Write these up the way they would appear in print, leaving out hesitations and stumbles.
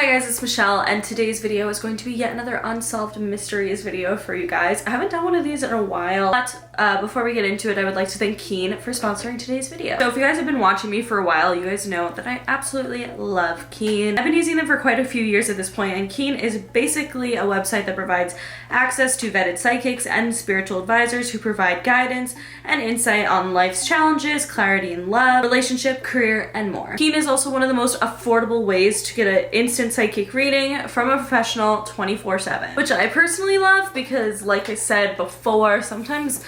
Hi guys, it's Michelle, and today's video is going to be yet another Unsolved Mysteries video for you guys. I haven't done one of these in a while, but before we get into it, I would like to thank Keen for sponsoring today's video. So if you guys have been watching me for a while, you guys know that I absolutely love Keen. I've been using them for quite a few years at this point, and Keen is basically a website that provides access to vetted psychics and spiritual advisors who provide guidance and insight on life's challenges, clarity in love, relationship, career, and more. Keen is also one of the most affordable ways to get an instant psychic reading from a professional 24/7, which I personally love because, like I said before, sometimes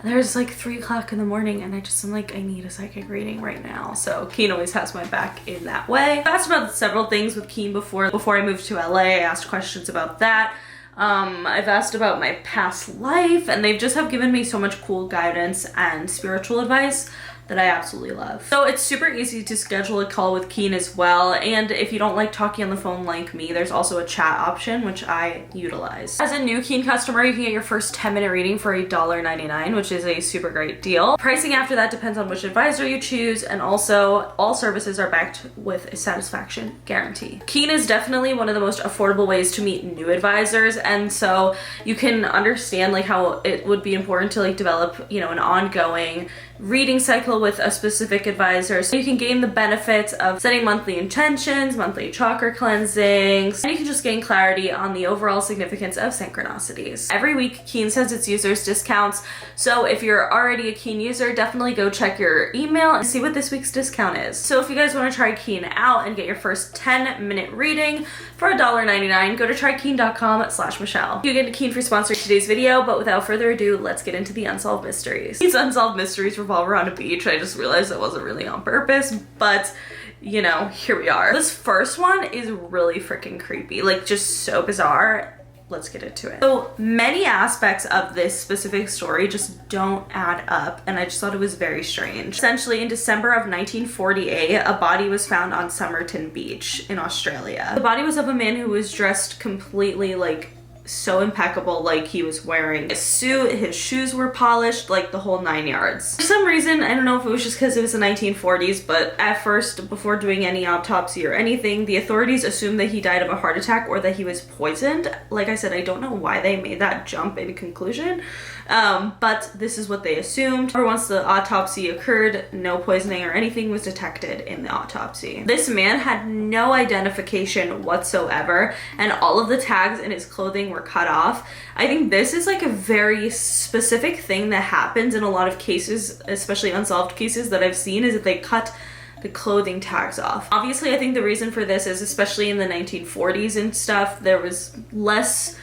there's like 3 o'clock in the morning and I'm like, I need a psychic reading right now. So Keen always has my back in that way. I asked about several things with Keen before I moved to LA. I asked questions about that. I've asked about my past life, and they just have given me so much cool guidance and spiritual advice that I absolutely love. So it's super easy to schedule a call with Keen as well, and if you don't like talking on the phone like me, there's also a chat option, which I utilize. As a new Keen customer, you can get your first 10-minute reading for $1.99, which is a super great deal. Pricing after that depends on which advisor you choose, and also all services are backed with a satisfaction guarantee. Keen is definitely one of the most affordable ways to meet new advisors, and so you can understand like how it would be important to like develop, you know, an ongoing reading cycle with a specific advisor, so you can gain the benefits of setting monthly intentions, monthly chakra cleansings, and you can just gain clarity on the overall significance of synchronicities. Every week, Keen sends its users discounts, so if you're already a Keen user, definitely go check your email and see what this week's discount is. So if you guys want to try Keen out and get your first 10-minute reading for $1.99, go to trykeen.com/Michelle. You get Keen for sponsoring today's video, but without further ado, let's get into the Unsolved Mysteries. These Unsolved Mysteries revolve around a beach. I just realized that wasn't really on purpose, but you know, here we are. This first one is really freaking creepy, like just so bizarre. Let's get into it. So many aspects of this specific story just don't add up, and I just thought it was very strange. Essentially, in December of 1948, a body was found on Somerton Beach in Australia. The body was of a man who was dressed completely like so impeccable, like he was wearing a suit, his shoes were polished, like the whole 9 yards. For some reason, I don't know if it was just because it was the 1940s, but at first, before doing any autopsy or anything, the authorities assumed that he died of a heart attack or that he was poisoned. Like I said, I don't know why they made that jump in conclusion, but this is what they assumed. Or once the autopsy occurred, no poisoning or anything was detected in the autopsy. This man had no identification whatsoever, and all of the tags in his clothing were cut off. I think this is like a very specific thing that happens in a lot of cases, especially unsolved cases that I've seen, is that they cut the clothing tags off. Obviously, I think the reason for this is, especially in the 1940s and stuff, there was less,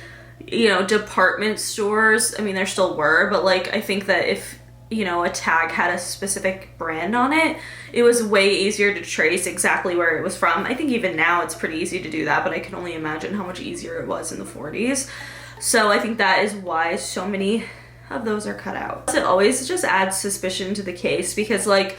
you know, department stores. I mean, there still were, but like, I think that if, you know, a tag had a specific brand on it, it was way easier to trace exactly where it was from. I think even now it's pretty easy to do that, but I can only imagine how much easier it was in the 40s. So I think that is why so many of those are cut out. It always just adds suspicion to the case, because like,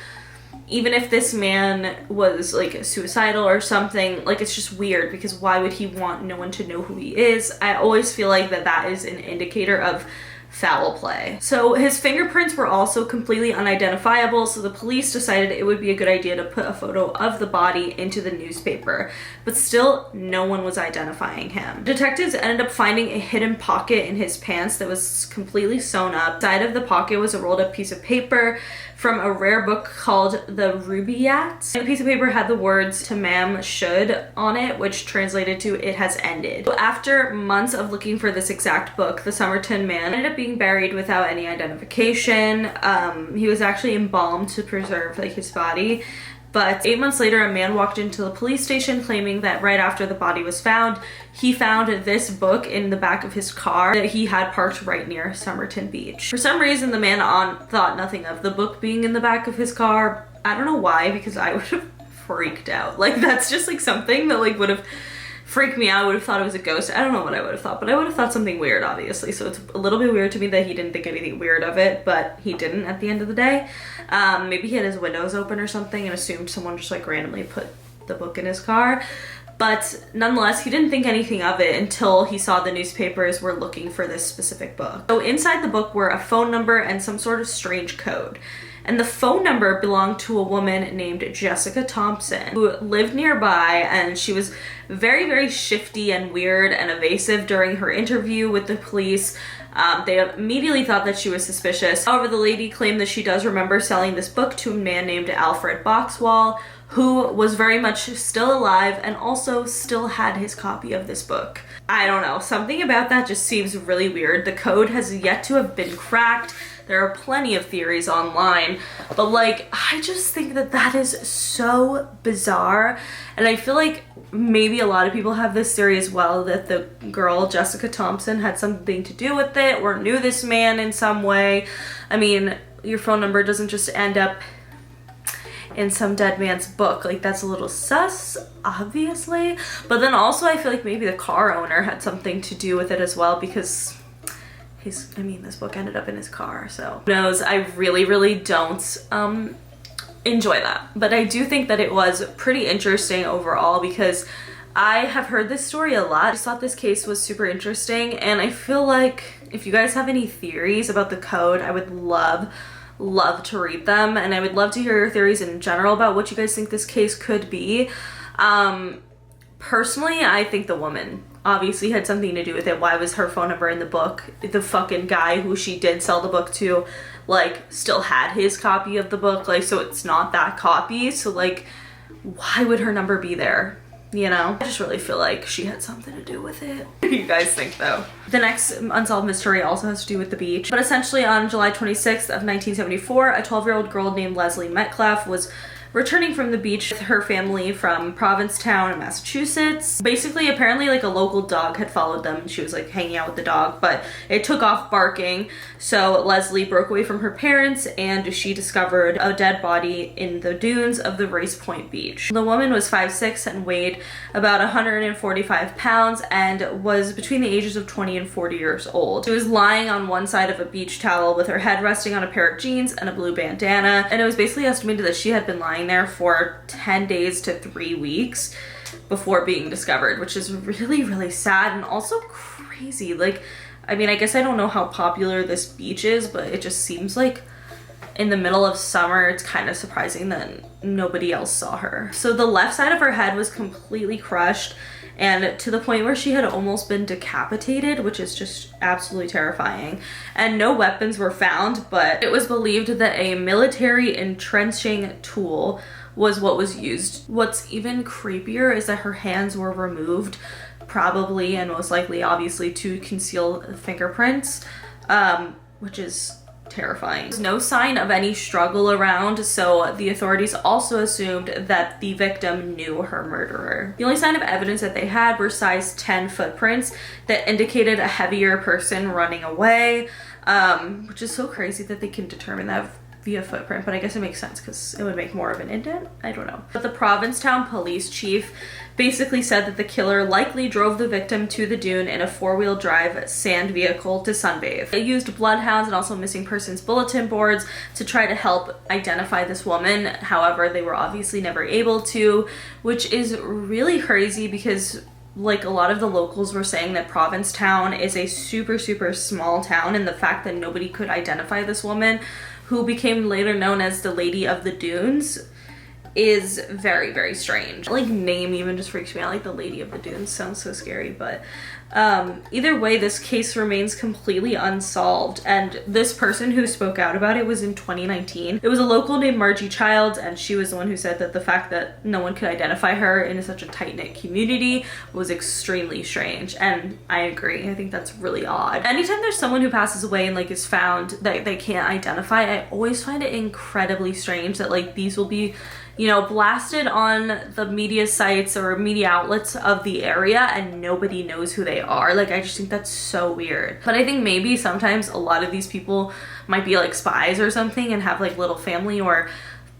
even if this man was like suicidal or something, like it's just weird, because why would he want no one to know who he is? I always feel like that is an indicator of foul play. So his fingerprints were also completely unidentifiable, so the police decided it would be a good idea to put a photo of the body into the newspaper, but still no one was identifying him. Detectives ended up finding a hidden pocket in his pants that was completely sewn up. Inside of the pocket was a rolled up piece of paper from a rare book called the Rubaiyat. The piece of paper had the words "Tamam Should" on it, which translated to "It has ended." So after months of looking for this exact book, the Somerton man ended up being buried without any identification. He was actually embalmed to preserve like his body. But 8 months later, a man walked into the police station claiming that right after the body was found, he found this book in the back of his car that he had parked right near Somerton Beach. For some reason, the man thought nothing of the book being in the back of his car. I don't know why, because I would have freaked out. Like, that's just like something that like would have freaked me out. I would have thought it was a ghost. I don't know what I would have thought, but I would have thought something weird, obviously. So it's a little bit weird to me that he didn't think anything weird of it, but he didn't at the end of the day. Maybe he had his windows open or something and assumed someone just like randomly put the book in his car. But nonetheless, he didn't think anything of it until he saw the newspapers were looking for this specific book. So inside the book were a phone number and some sort of strange code. and the phone number belonged to a woman named Jessica Thompson who lived nearby, and she was very, very shifty and weird and evasive during her interview with the police. They immediately thought that she was suspicious. However, the lady claimed that she does remember selling this book to a man named Alfred Boxwell, who was very much still alive and also still had his copy of this book. I don't know, something about that just seems really weird. The code has yet to have been cracked. There are plenty of theories online, but like, I just think that that is so bizarre. And I feel like maybe a lot of people have this theory as well, that the girl, Jessica Thompson, had something to do with it or knew this man in some way. I mean, your phone number doesn't just end up in some dead man's book. Like, that's a little sus, obviously. But then also I feel like maybe the car owner had something to do with it as well, because this book ended up in his car, so who knows. I really don't enjoy that, but I do think that it was pretty interesting overall, because I have heard this story a lot. I just thought this case was super interesting, and I feel like if you guys have any theories about the code, I would love to read them, and I would love to hear your theories in general about what you guys think this case could be. Personally, I think the woman obviously had something to do with it. Why was her phone number in the book? The fucking guy who she did sell the book to, like, still had his copy of the book, like, so it's not that copy, so like, why would her number be there? You know, I just really feel like she had something to do with it. What do you guys think though? The next unsolved mystery also has to do with the beach, but essentially on July 26th of 1974, a 12-year-old girl named Leslie Metcalf was returning from the beach with her family from Provincetown in Massachusetts. Basically, apparently like a local dog had followed them. She was like hanging out with the dog, but it took off barking. So Leslie broke away from her parents, and she discovered a dead body in the dunes of the Race Point Beach. The woman was 5'6" and weighed about 145 pounds and was between the ages of 20 and 40 years old. She was lying on one side of a beach towel with her head resting on a pair of jeans and a blue bandana, and it was basically estimated that she had been lying there for 10 days to 3 weeks before being discovered, which is really sad and also crazy. Like, I mean, I guess I don't know how popular this beach is, but it just seems like in the middle of summer, it's kind of surprising that nobody else saw her. So the left side of her head was completely crushed, and to the point where she had almost been decapitated, which is just absolutely terrifying. And no weapons were found, but it was believed that a military entrenching tool was what was used. What's even creepier is that her hands were removed, probably and most likely obviously to conceal fingerprints, which is terrifying. There's no sign of any struggle around, so the authorities also assumed that the victim knew her murderer. The only sign of evidence that they had were size 10 footprints that indicated a heavier person running away, which is so crazy that they can determine that via footprint, but I guess it makes sense because it would make more of an indent. I don't know. But the Provincetown police chief basically said that the killer likely drove the victim to the dune in a four-wheel drive sand vehicle to sunbathe. They used bloodhounds and also missing persons bulletin boards to try to help identify this woman. However, they were obviously never able to, which is really crazy because like a lot of the locals were saying that Provincetown is a super small town, and the fact that nobody could identify this woman, who became later known as the Lady of the Dunes, is very strange. Like, name even just freaks me out. Like, the Lady of the Dunes sounds so scary, but either way, this case remains completely unsolved, and this person who spoke out about it was in 2019. It was a local named Margie Childs, and she was the one who said that the fact that no one could identify her in such a tight-knit community was extremely strange, and I agree. I think that's really odd. Anytime there's someone who passes away and like is found that they can't identify, I always find it incredibly strange that like these will be, you know, blasted on the media sites or media outlets of the area and nobody knows who they are. Like, I just think that's so weird. But I think maybe sometimes a lot of these people might be like spies or something and have like little family or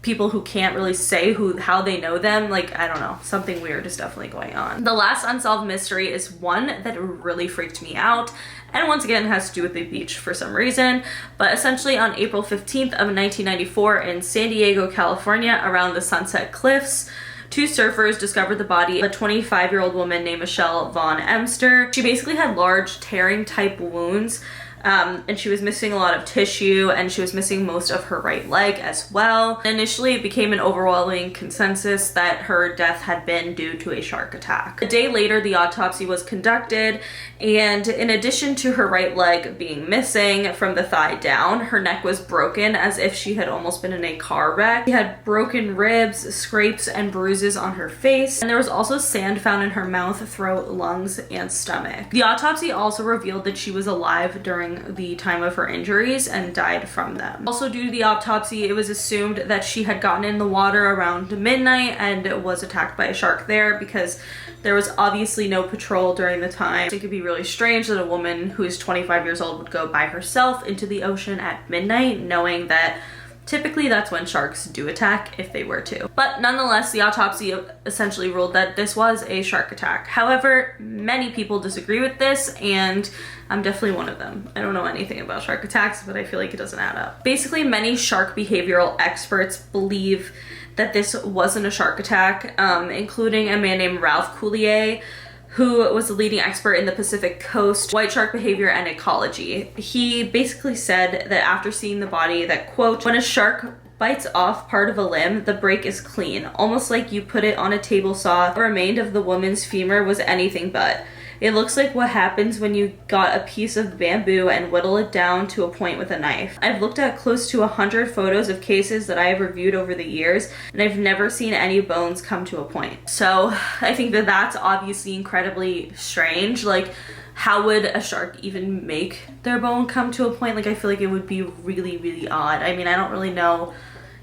people who can't really say how they know them. Like, I don't know, something weird is definitely going on. The last unsolved mystery is one that really freaked me out, and once again has to do with the beach for some reason. But essentially on April 15th of 1994 in San Diego, California, around the Sunset Cliffs, two surfers discovered the body of a 25-year-old woman named Michelle Von Emster. She basically had large tearing type wounds and she was missing a lot of tissue, and she was missing most of her right leg as well. Initially, it became an overwhelming consensus that her death had been due to a shark attack. A day later, the autopsy was conducted, and in addition to her right leg being missing from the thigh down, her neck was broken as if she had almost been in a car wreck. She had broken ribs, scrapes, and bruises on her face, and there was also sand found in her mouth, throat, lungs, and stomach. The autopsy also revealed that she was alive during the time of her injuries and died from them. Also, due to the autopsy, it was assumed that she had gotten in the water around midnight and was attacked by a shark there, because there was obviously no patrol during the time. It could be really strange that a woman who is 25 years old would go by herself into the ocean at midnight, knowing that typically that's when sharks do attack if they were to. But nonetheless, the autopsy essentially ruled that this was a shark attack. However, many people disagree with this, and I'm definitely one of them. I don't know anything about shark attacks, but I feel like it doesn't add up. Basically, many shark behavioral experts believe that this wasn't a shark attack, including a man named Ralph Coulier, who was the leading expert in the Pacific Coast white shark behavior and ecology. He basically said that after seeing the body that, quote, "When a shark bites off part of a limb, the break is clean, almost like you put it on a table saw. What remained of the woman's femur was anything but. It looks like what happens when you got a piece of bamboo and whittle it down to a point with a knife. I've looked at close to 100 photos of cases that I have reviewed over the years, and I've never seen any bones come to a point." So I think that that's obviously incredibly strange. Like, how would a shark even make their bone come to a point? Like, I feel like it would be really, really odd. I mean, I don't really know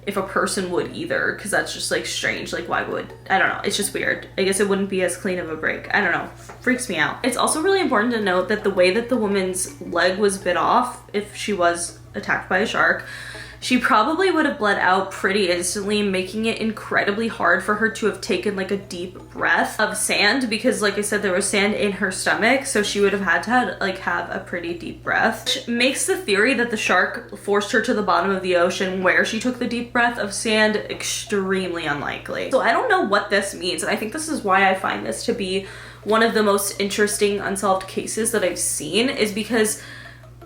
if a person would either, because that's just like strange. Like, why would, I don't know, it's just weird. I guess it wouldn't be as clean of a break. I don't know, freaks me out. It's also really important to note that the way that the woman's leg was bit off, if she was attacked by a shark, she probably would have bled out pretty instantly, making it incredibly hard for her to have taken like a deep breath of sand, because like I said, there was sand in her stomach, so she would have had to have a pretty deep breath. Which makes the theory that the shark forced her to the bottom of the ocean where she took the deep breath of sand extremely unlikely. So I don't know what this means, and I think this is why I find this to be one of the most interesting unsolved cases that I've seen, is because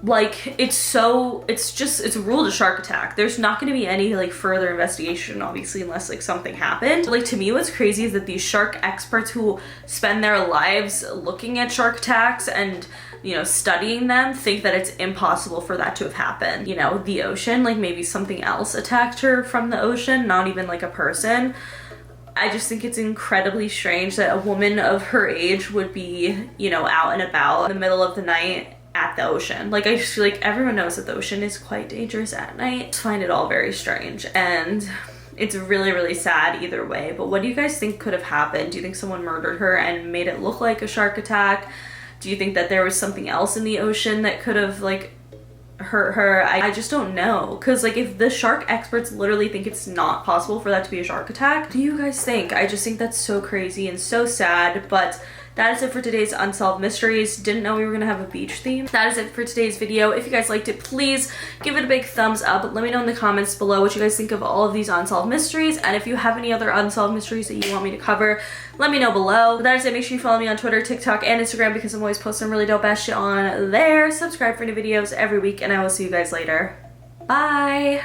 like, it's ruled a shark attack. There's not going to be any like further investigation, obviously, unless like something happened. Like, to me, what's crazy is that these shark experts who spend their lives looking at shark attacks and, you know, studying them, think that it's impossible for that to have happened. You know, the ocean, like maybe something else attacked her from the ocean, not even like a person. I just think it's incredibly strange that a woman of her age would be, you know, out and about in the middle of the night at the ocean. Like, I just feel like everyone knows that the ocean is quite dangerous at night. I just find it all very strange, and it's really, really sad either way. But what do you guys think could have happened? Do you think someone murdered her and made it look like a shark attack? Do you think that there was something else in the ocean that could have like hurt her? I just don't know, because like, if the shark experts literally think it's not possible for that to be a shark attack, what do you guys think? I just think that's so crazy and so sad. But that is it for today's Unsolved Mysteries. Didn't know we were gonna have a beach theme. That is it for today's video. If you guys liked it, please give it a big thumbs up. Let me know in the comments below what you guys think of all of these unsolved mysteries, and if you have any other unsolved mysteries that you want me to cover, let me know below. But that is it. Make sure you follow me on Twitter, TikTok, and Instagram, because I'm always posting really dope ass shit on there. Subscribe for new videos every week, and I will see you guys later. Bye!